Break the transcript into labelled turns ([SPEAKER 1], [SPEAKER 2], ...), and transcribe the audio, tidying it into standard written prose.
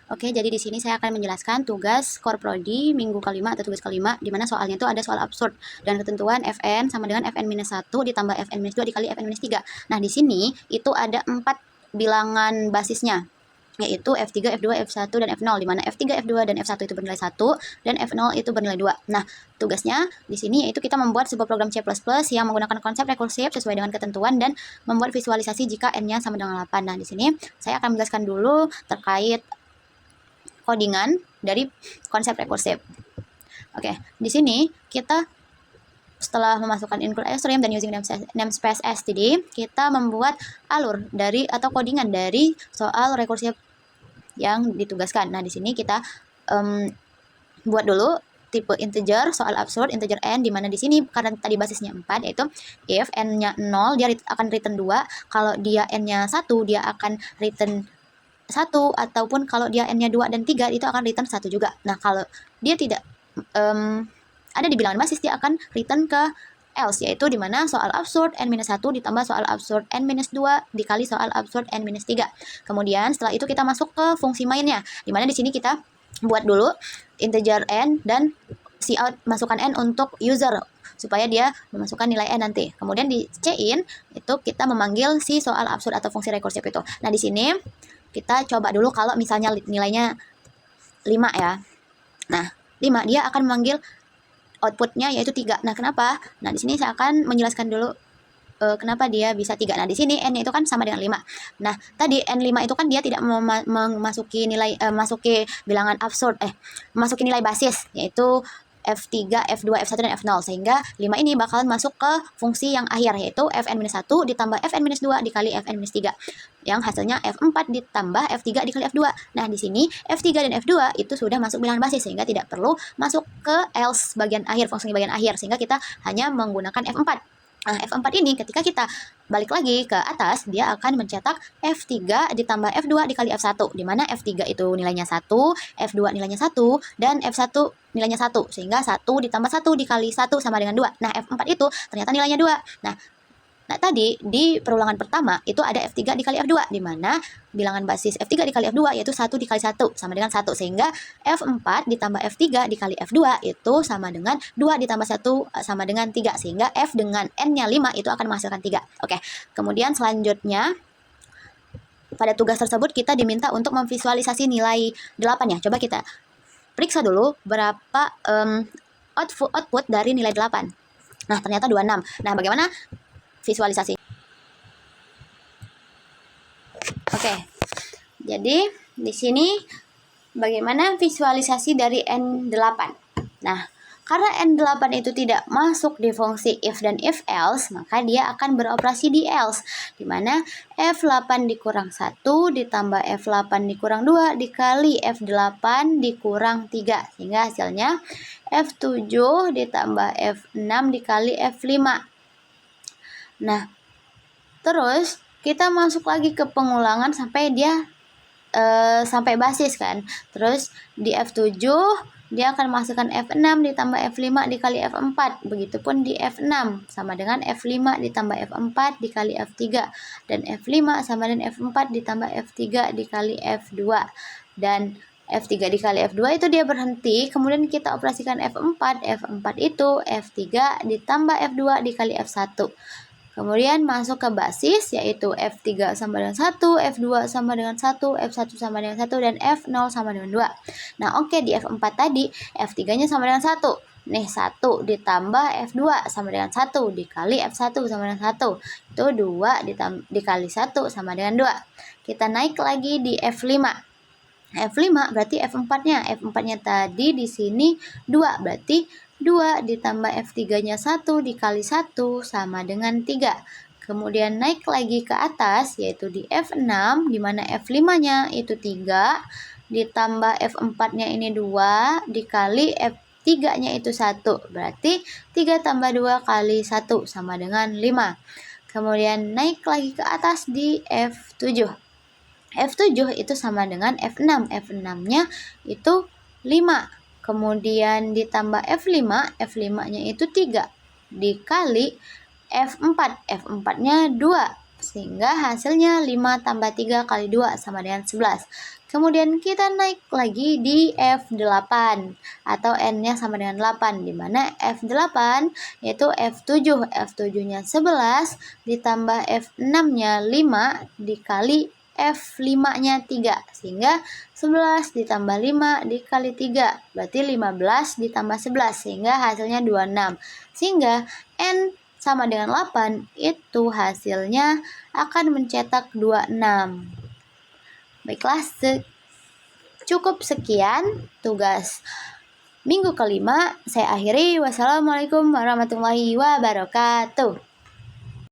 [SPEAKER 1] Oke, jadi di sini saya akan menjelaskan tugas Core Prodi minggu kelima atau tugas kelima, di mana soalnya itu ada soal absurd dan ketentuan Fn sama dengan Fn-1 ditambah Fn-2 dikali Fn-3. Nah, di sini itu ada 4 bilangan basisnya, yaitu F3, F2, F1, dan F0, di mana F3, F2, dan F1 itu bernilai 1, dan F0 itu bernilai 2. Nah, tugasnya di sini yaitu kita membuat sebuah program C++ yang menggunakan konsep rekursif sesuai dengan ketentuan dan membuat visualisasi jika N-nya sama dengan 8. Nah, di sini saya akan menjelaskan dulu terkait codingan dari konsep rekursif. Oke, di sini kita setelah memasukkan include iostream dan using namespace std, kita membuat alur dari atau codingan dari soal rekursif yang ditugaskan. Nah, di sini kita buat dulu tipe integer, soal absurd, integer n, di mana di sini karena tadi basisnya 4, yaitu if n-nya 0, dia akan return 2, kalau dia n-nya 1, dia akan return 1, ataupun kalau dia n-nya 2 dan 3 itu akan return 1 juga. Nah, kalau dia tidak ada di bilangan basis, dia akan return ke else, yaitu dimana soal absurd n-1 ditambah soal absurd n-2 dikali soal absurd n-3. Kemudian setelah itu kita masuk ke fungsi mainnya, dimana di sini kita buat dulu integer n dan cout masukkan n untuk user supaya dia memasukkan nilai n nanti. Kemudian di cin itu kita memanggil si soal absurd atau fungsi rekursif itu. Nah, di sini kita coba dulu kalau misalnya nilainya 5 ya. Nah, 5 dia akan memanggil outputnya yaitu 3. Nah, kenapa? Nah, di sini saya akan menjelaskan dulu kenapa dia bisa 3. Nah, di sini n itu kan sama dengan 5. Nah, tadi n5 itu kan dia tidak memasuki nilai masuki bilangan absurd memasuki nilai basis yaitu F3, F2, F1, dan F0, sehingga 5 ini bakalan masuk ke fungsi yang akhir, yaitu Fn-1 ditambah Fn-2 dikali Fn-3, yang hasilnya F4 ditambah F3 dikali F2. Nah, di sini F3 dan F2 itu sudah masuk bilangan basis, sehingga tidak perlu masuk ke else bagian akhir, fungsi bagian akhir, sehingga kita hanya menggunakan F4. Nah, F4 ini ketika kita balik lagi ke atas, dia akan mencetak F3 ditambah F2 dikali F1, di mana F3 itu nilainya 1, F2 nilainya 1, dan F1 nilainya 1, sehingga 1 ditambah 1 dikali 1 sama dengan 2. Nah, F4 itu ternyata nilainya 2. Nah, tadi di perulangan pertama itu ada F3 dikali F2, di mana bilangan basis F3 dikali F2 yaitu 1 dikali 1 sama dengan 1, sehingga F4 ditambah F3 dikali F2 itu sama dengan 2 ditambah 1 sama dengan 3, sehingga F dengan N-nya 5 itu akan menghasilkan 3. Oke, kemudian selanjutnya pada tugas tersebut kita diminta untuk memvisualisasi nilai 8 ya. Coba kita periksa dulu berapa output dari nilai 8. Nah, ternyata 26. Nah, bagaimana visualisasi? Oke. Jadi di sini bagaimana visualisasi dari N8? Nah, karena N8 itu tidak masuk di fungsi if dan if else, maka dia akan beroperasi di else, di mana F8 dikurang 1 ditambah F8 dikurang 2 dikali F8 dikurang 3, sehingga hasilnya F7 ditambah F6 dikali F5. Nah, terus kita masuk lagi ke pengulangan sampai dia sampai basis kan. Terus di F7 dia akan menghasilkan F6 ditambah F5 dikali F4. Begitupun di F6 sama dengan F5 ditambah F4 dikali F3, dan F5 sama dengan F4 ditambah F3 dikali F2, dan F3 dikali F2 itu dia berhenti. Kemudian kita operasikan F4. F4 itu F3 ditambah F2 dikali F1. Kemudian masuk ke basis, yaitu F3 sama dengan 1, F2 sama dengan 1, F1 sama dengan 1, dan F0 sama dengan 2. Nah, oke, di F4 tadi, F3-nya sama dengan 1. Nih, 1 ditambah F2 sama dengan 1, dikali F1 sama dengan 1. Itu 2 dikali 1 sama dengan 2. Kita naik lagi di F5. F5 berarti F4-nya. F4-nya tadi di sini 2, berarti 2 ditambah F3-nya 1 dikali 1 sama dengan 3. Kemudian naik lagi ke atas, yaitu di F6, di mana F5-nya itu 3, ditambah F4-nya ini 2, dikali F3-nya itu 1. Berarti 3 tambah 2 kali 1 sama dengan 5. Kemudian naik lagi ke atas di F7. F7 itu sama dengan F6. F6-nya itu 5. Kemudian ditambah F5, F5-nya itu 3, dikali F4, F4-nya 2, sehingga hasilnya 5 tambah 3 kali 2 sama dengan 11. Kemudian kita naik lagi di F8 atau N-nya sama dengan 8, di mana F8 yaitu F7. F7-nya 11 ditambah F6-nya 5 dikali F5-nya 3. Sehingga 11 ditambah 5 dikali 3. Berarti 15 ditambah 11. Sehingga hasilnya 26. Sehingga N sama dengan 8 itu hasilnya akan mencetak 26. Baiklah, cukup sekian tugas minggu kelima. Saya akhiri. Wassalamualaikum warahmatullahi wabarakatuh.